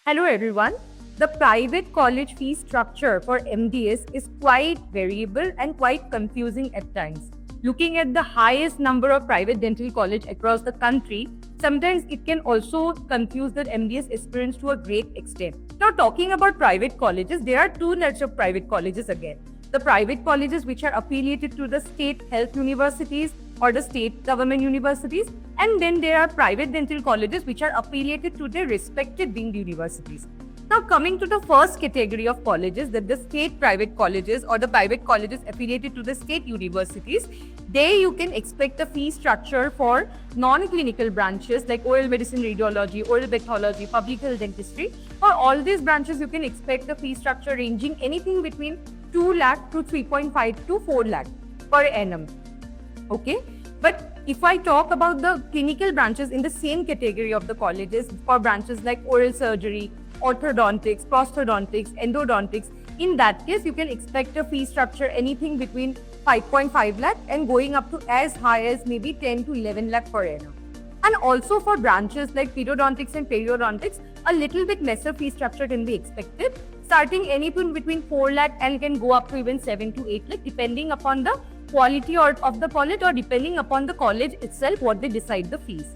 Hello everyone. The private college fee structure for MDS is quite variable and quite confusing at times. Looking at the highest number of private dental college across the country, sometimes it can also confuse the MDS aspirants to a great extent. Now talking about private colleges, there are two types of private colleges again. The private colleges which are affiliated to the state health universities or the state government universities, and then there are private dental colleges which are affiliated to their respective deemed universities. Now coming to the first category of colleges, that the state private colleges or the private colleges affiliated to the state universities, there you can expect a fee structure for non-clinical branches like oral medicine, radiology, oral pathology, public health dentistry. For all these branches you can expect a fee structure ranging anything between 2 lakh to 3.5 to 4 lakh per annum. Okay, but if I talk about the clinical branches in the same category of the colleges, for branches like oral surgery, orthodontics, prosthodontics, endodontics, in that case you can expect a fee structure anything between 5.5 lakh and going up to as high as maybe 10 to 11 lakh per annum. And also for branches like periodontics and periodontics, a little bit lesser fee structure can be expected, starting anything between 4 lakh and can go up to even 7 to 8 lakh depending upon the quality of the college or depending upon the college itself what they decide the fees.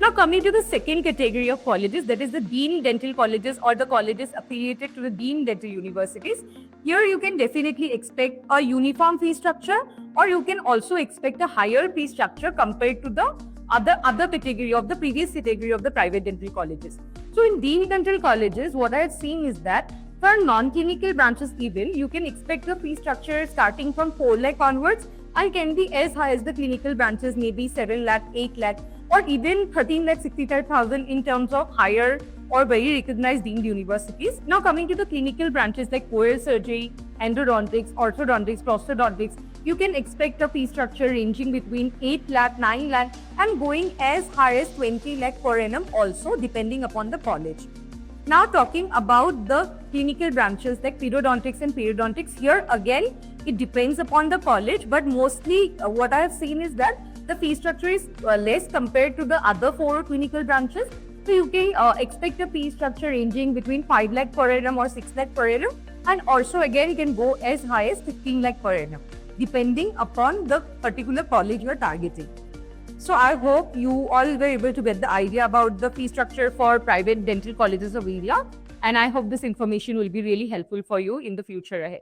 Now coming to the second category of colleges, that is the deemed dental colleges or the colleges affiliated to the deemed dental universities. Here you can definitely expect a uniform fee structure, or you can also expect a higher fee structure compared to the other category of the previous category of the private dental colleges. So in deemed dental colleges, what I have seen is that for non-clinical branches even, you can expect the fee structure starting from 4 lakh onwards and can be as high as the clinical branches, maybe 7 lakh, 8 lakh, or even 13 lakh 65,000 in terms of higher or very recognized deemed universities. Now coming to the clinical branches like oral surgery, endodontics, orthodontics, prosthodontics, you can expect a fee structure ranging between 8 lakh, 9 lakh and going as high as 20 lakh per annum also depending upon the college. Now talking about the clinical branches like periodontics and periodontics, here again it depends upon the college, but mostly what I have seen is that the fee structure is less compared to the other 4 clinical branches. So you can expect a fee structure ranging between 5 lakh per annum or 6 lakh per annum, and also again can go as high as 15 lakh per annum depending upon the particular college you are targeting. So I hope you all were able to get the idea about the fee structure for private dental colleges of India, and I hope this information will be really helpful for you in the future ahead.